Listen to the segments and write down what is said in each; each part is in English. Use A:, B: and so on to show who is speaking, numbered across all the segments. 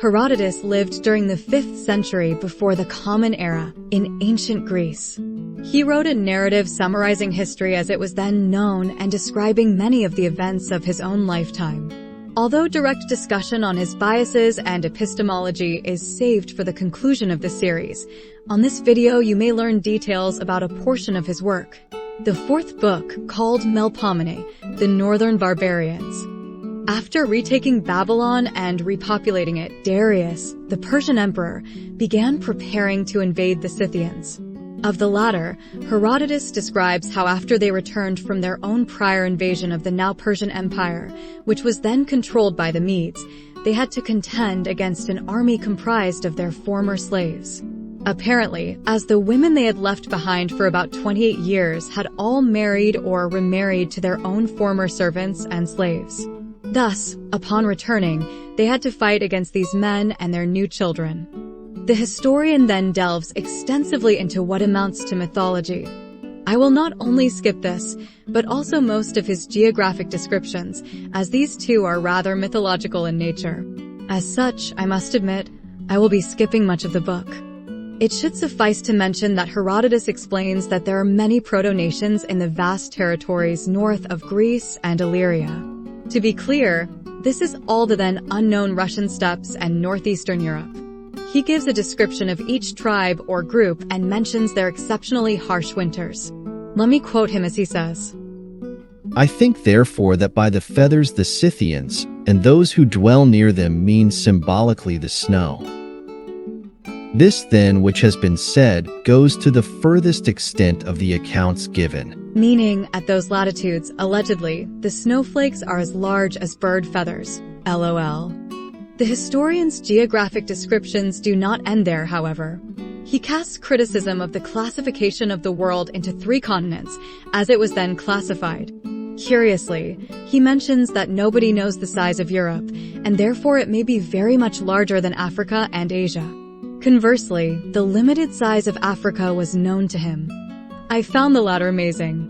A: Herodotus lived during the 5th century before the Common Era in ancient Greece. He wrote a narrative summarizing history as it was then known and describing many of the events of his own lifetime. Although direct discussion on his biases and epistemology is saved for the conclusion of the series, on this video you may learn details about a portion of his work. The 4th book, called Melpomene, the Northern Barbarians. After retaking Babylon and repopulating it, Darius, the Persian emperor, began preparing to invade the Scythians. Of the latter, Herodotus describes how after they returned from their own prior invasion of the now Persian Empire, which was then controlled by the Medes, they had to contend against an army comprised of their former slaves. Apparently, as the women they had left behind for about 28 years had all married or remarried to their own former servants and slaves. Thus, upon returning, they had to fight against these men and their new children. The historian then delves extensively into what amounts to mythology. I will not only skip this, but also most of his geographic descriptions, as these too are rather mythological in nature. As such, I must admit, I will be skipping much of the book. It should suffice to mention that Herodotus explains that there are many proto-nations in the vast territories north of Greece and Illyria. To be clear, this is all the then unknown Russian steppes and northeastern Europe. He gives a description of each tribe or group and mentions their exceptionally harsh winters. Let me quote him as he says,
B: "I think therefore that by the feathers the Scythians, and those who dwell near them means symbolically the snow. This then which has been said goes to the furthest extent of the accounts given."
A: Meaning, at those latitudes, allegedly, the snowflakes are as large as bird feathers. LOL. The historian's geographic descriptions do not end there, however. He casts criticism of the classification of the world into 3 continents, as it was then classified. Curiously, he mentions that nobody knows the size of Europe, and therefore it may be very much larger than Africa and Asia. Conversely, the limited size of Africa was known to him. I found the latter amazing.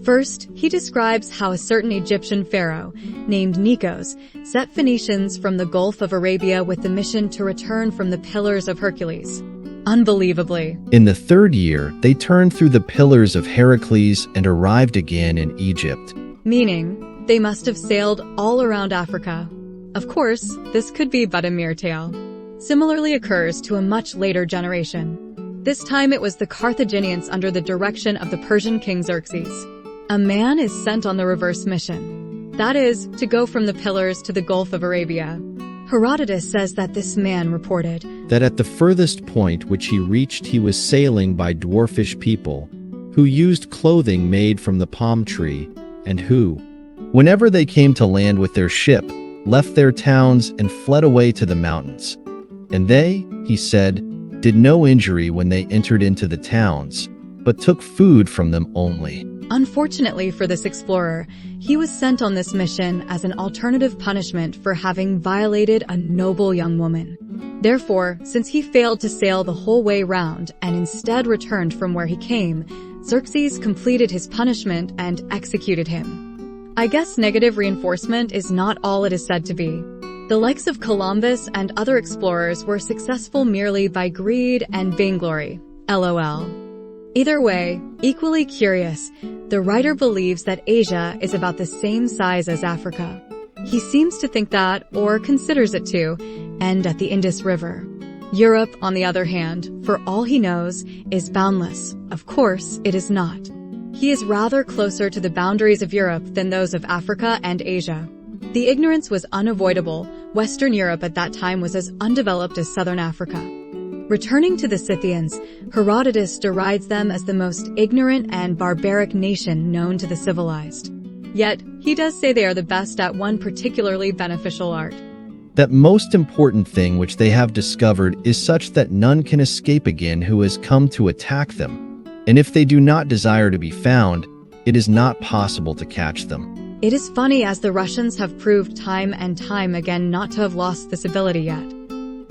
A: First, he describes how a certain Egyptian pharaoh, named Nikos, set Phoenicians from the Gulf of Arabia with the mission to return from the Pillars of Hercules. Unbelievably.
B: In the 3rd year, they turned through the Pillars of Heracles and arrived again in Egypt.
A: Meaning, they must have sailed all around Africa. Of course, this could be but a mere tale. Similarly occurs to a much later generation. This time it was the Carthaginians under the direction of the Persian king Xerxes. A man is sent on the reverse mission. That is, to go from the Pillars to the Gulf of Arabia. Herodotus says that this man reported
B: that at the furthest point which he reached he was sailing by dwarfish people, who used clothing made from the palm tree, and who, whenever they came to land with their ship, left their towns and fled away to the mountains. And they, he said, did no injury when they entered into the towns, but took food from them only.
A: Unfortunately for this explorer, he was sent on this mission as an alternative punishment for having violated a noble young woman. Therefore, since he failed to sail the whole way round and instead returned from where he came, Xerxes completed his punishment and executed him. I guess negative reinforcement is not all it is said to be. The likes of Columbus and other explorers were successful merely by greed and vainglory. LOL. Either way, equally curious, the writer believes that Asia is about the same size as Africa. He seems to think that, or considers it to, end at the Indus River. Europe, on the other hand, for all he knows, is boundless. Of course, it is not. He is rather closer to the boundaries of Europe than those of Africa and Asia. The ignorance was unavoidable. Western Europe at that time was as undeveloped as southern Africa. Returning to the Scythians, Herodotus derides them as the most ignorant and barbaric nation known to the civilized. Yet, he does say they are the best at one particularly beneficial art.
B: That most important thing which they have discovered is such that none can escape again who has come to attack them, and if they do not desire to be found, it is not possible to catch them.
A: It is funny as the Russians have proved time and time again not to have lost this ability yet.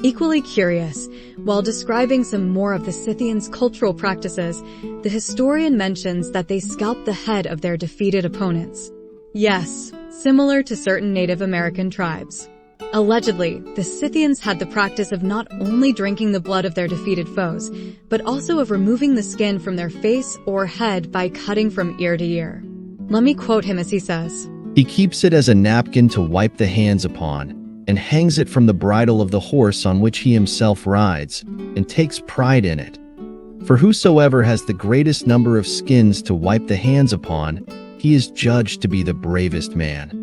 A: Equally curious, while describing some more of the Scythians' cultural practices, the historian mentions that they scalped the head of their defeated opponents. Yes, similar to certain Native American tribes. Allegedly, the Scythians had the practice of not only drinking the blood of their defeated foes, but also of removing the skin from their face or head by cutting from ear to ear. Let me quote him as he says,
B: "He keeps it as a napkin to wipe the hands upon, and hangs it from the bridle of the horse on which he himself rides, and takes pride in it. For whosoever has the greatest number of skins to wipe the hands upon, he is judged to be the bravest man."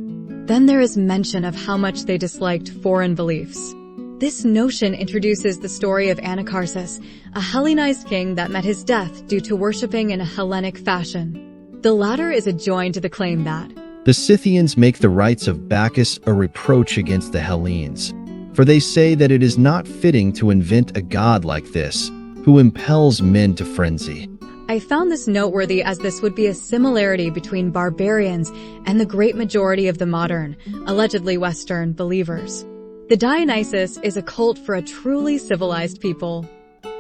A: Then there is mention of how much they disliked foreign beliefs. This notion introduces the story of Anacharsis, a Hellenized king that met his death due to worshipping in a Hellenic fashion. The latter is adjoined to the claim that
B: the Scythians make the rites of Bacchus a reproach against the Hellenes, for they say that it is not fitting to invent a god like this, who impels men to frenzy.
A: I found this noteworthy as this would be a similarity between barbarians and the great majority of the modern, allegedly Western, believers. The Dionysus is a cult for a truly civilized people.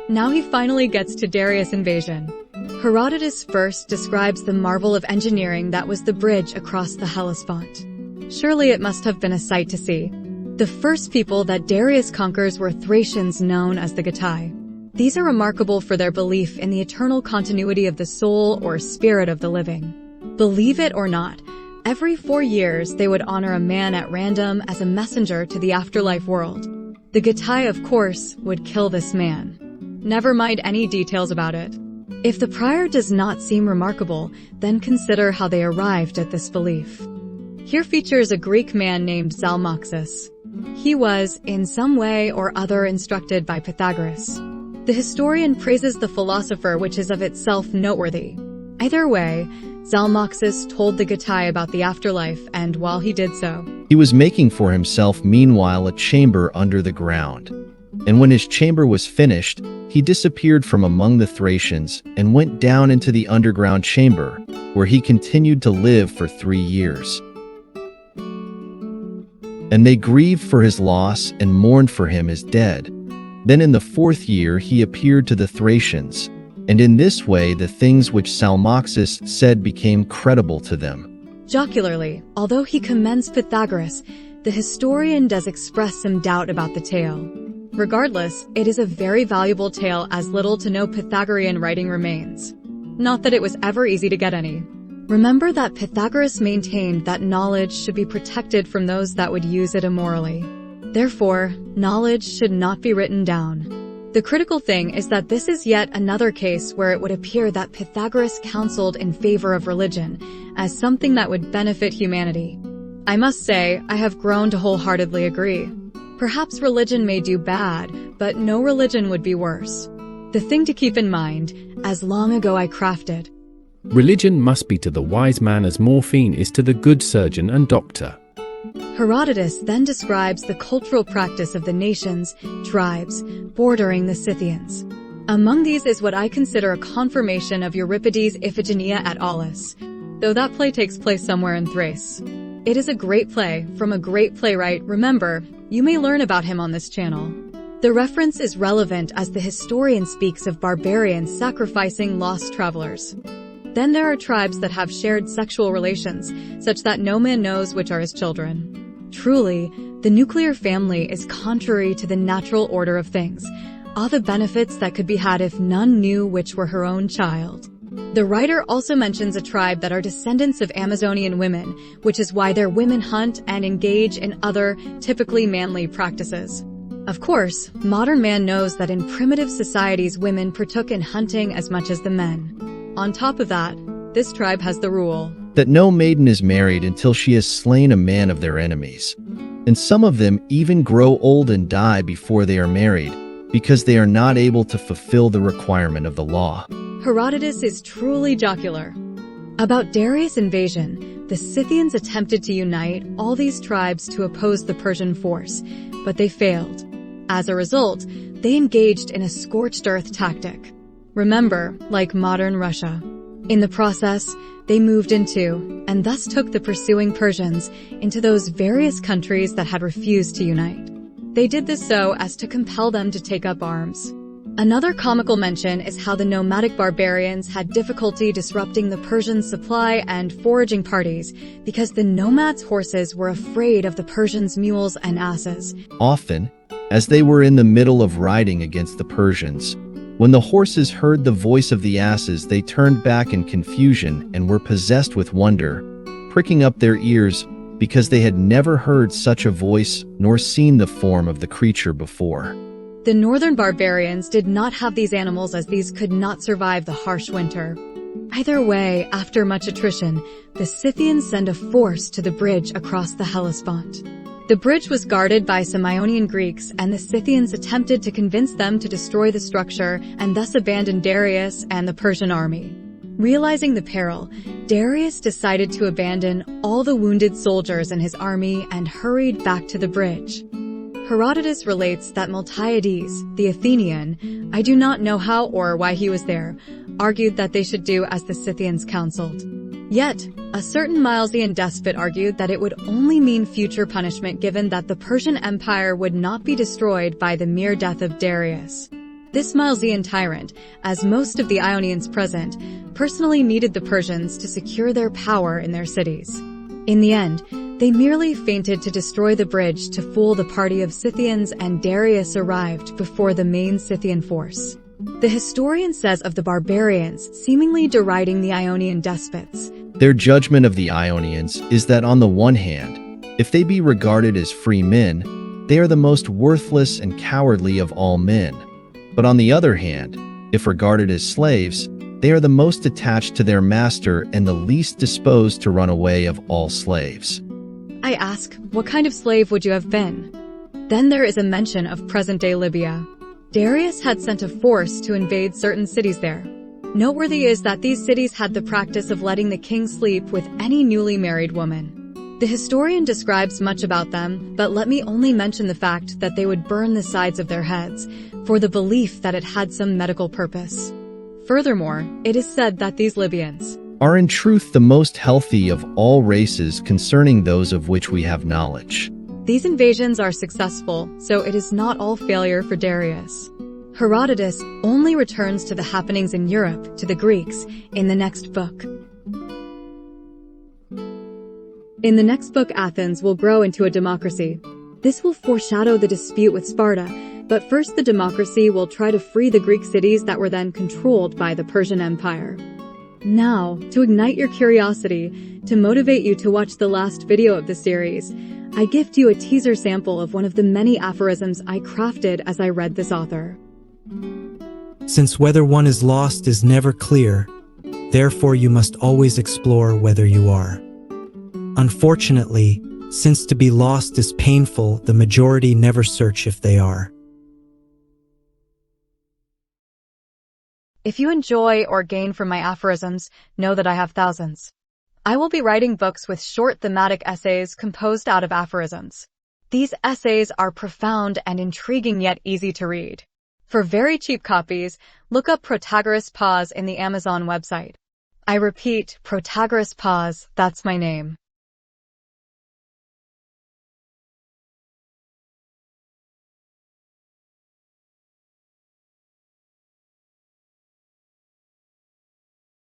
A: Now he finally gets to Darius' invasion. Herodotus first describes the marvel of engineering that was the bridge across the Hellespont. Surely it must have been a sight to see. The first people that Darius conquers were Thracians known as the Getae. These are remarkable for their belief in the eternal continuity of the soul or spirit of the living. Believe it or not, every 4 years they would honor a man at random as a messenger to the afterlife world. The Getae, of course, would kill this man. Never mind any details about it. If the prior does not seem remarkable, then consider how they arrived at this belief. Here features a Greek man named Zalmoxis. He was, in some way or other, instructed by Pythagoras. The historian praises the philosopher, which is of itself noteworthy. Either way, Zalmoxis told the Getae about the afterlife, and while he did so,
B: he was making for himself meanwhile a chamber under the ground. And when his chamber was finished, he disappeared from among the Thracians and went down into the underground chamber, where he continued to live for 3 years. And they grieved for his loss and mourned for him as dead. Then in the 4th year he appeared to the Thracians, and in this way the things which Zalmoxis said became credible to them.
A: Jocularly, although he commends Pythagoras, the historian does express some doubt about the tale. Regardless, it is a very valuable tale as little to no Pythagorean writing remains. Not that it was ever easy to get any. Remember that Pythagoras maintained that knowledge should be protected from those that would use it immorally. Therefore, knowledge should not be written down. The critical thing is that this is yet another case where it would appear that Pythagoras counseled in favor of religion as something that would benefit humanity. I must say, I have grown to wholeheartedly agree. Perhaps religion may do bad, but no religion would be worse. The thing to keep in mind, as long ago I crafted.
C: Religion must be to the wise man as morphine is to the good surgeon and doctor.
A: Herodotus then describes the cultural practice of the nations, tribes, bordering the Scythians. Among these is what I consider a confirmation of Euripides' Iphigenia at Aulis, though that play takes place somewhere in Thrace. It is a great play, from a great playwright. Remember, you may learn about him on this channel. The reference is relevant as the historian speaks of barbarians sacrificing lost travelers. Then there are tribes that have shared sexual relations, such that no man knows which are his children. Truly, the nuclear family is contrary to the natural order of things. All the benefits that could be had if none knew which were her own child. The writer also mentions a tribe that are descendants of Amazonian women, which is why their women hunt and engage in other, typically manly practices. Of course, modern man knows that in primitive societies women partook in hunting as much as the men. On top of that, this tribe has the rule
B: that no maiden is married until she has slain a man of their enemies. And some of them even grow old and die before they are married, because they are not able to fulfill the requirement of the law.
A: Herodotus is truly jocular. About Darius' invasion, the Scythians attempted to unite all these tribes to oppose the Persian force, but they failed. As a result, they engaged in a scorched earth tactic. Remember, like modern Russia. In the process, they moved into, and thus took the pursuing Persians into those various countries that had refused to unite. They did this so as to compel them to take up arms. Another comical mention is how the nomadic barbarians had difficulty disrupting the Persians' supply and foraging parties because the nomads' horses were afraid of the Persians' mules and asses.
B: Often, as they were in the middle of riding against the Persians, when the horses heard the voice of the asses, they turned back in confusion and were possessed with wonder, pricking up their ears because they had never heard such a voice nor seen the form of the creature before.
A: The northern barbarians did not have these animals as these could not survive the harsh winter. Either way, after much attrition, the Scythians send a force to the bridge across the Hellespont. The bridge was guarded by some Ionian Greeks, and the Scythians attempted to convince them to destroy the structure and thus abandon Darius and the Persian army. Realizing the peril, Darius decided to abandon all the wounded soldiers in his army and hurried back to the bridge. Herodotus relates that Miltiades, the Athenian, I do not know how or why he was there, argued that they should do as the Scythians counseled. Yet, a certain Milesian despot argued that it would only mean future punishment given that the Persian Empire would not be destroyed by the mere death of Darius. This Milesian tyrant, as most of the Ionians present, personally needed the Persians to secure their power in their cities. In the end, they merely feinted to destroy the bridge to fool the party of Scythians, and Darius arrived before the main Scythian force. The historian says of the barbarians, seemingly deriding the Ionian despots,
B: Their judgment of the Ionians is that on the one hand, if they be regarded as free men, they are the most worthless and cowardly of all men. But on the other hand, if regarded as slaves, they are the most attached to their master and the least disposed to run away of all slaves.
A: I ask, what kind of slave would you have been? Then there is a mention of present-day Libya. Darius had sent a force to invade certain cities there. Noteworthy is that these cities had the practice of letting the king sleep with any newly married woman. The historian describes much about them, but let me only mention the fact that they would burn the sides of their heads, for the belief that it had some medical purpose. Furthermore, it is said that these Libyans
B: are in truth the most healthy of all races concerning those of which we have knowledge.
A: These invasions are successful, so it is not all failure for Darius. Herodotus only returns to the happenings in Europe to the Greeks in the next book. In the next book, Athens will grow into a democracy. This will foreshadow the dispute with Sparta, but first the democracy will try to free the Greek cities that were then controlled by the Persian Empire. Now, to ignite your curiosity, to motivate you to watch the last video of the series, I gift you a teaser sample of one of the many aphorisms I crafted as I read this author.
D: Since whether one is lost is never clear, therefore you must always explore whether you are. Unfortunately, since to be lost is painful, the majority never search if they are.
A: If you enjoy or gain from my aphorisms, know that I have thousands. I will be writing books with short thematic essays composed out of aphorisms. These essays are profound and intriguing yet easy to read. For very cheap copies, look up Protagoras Pause in the Amazon website. I repeat, Protagoras Pause, that's my name.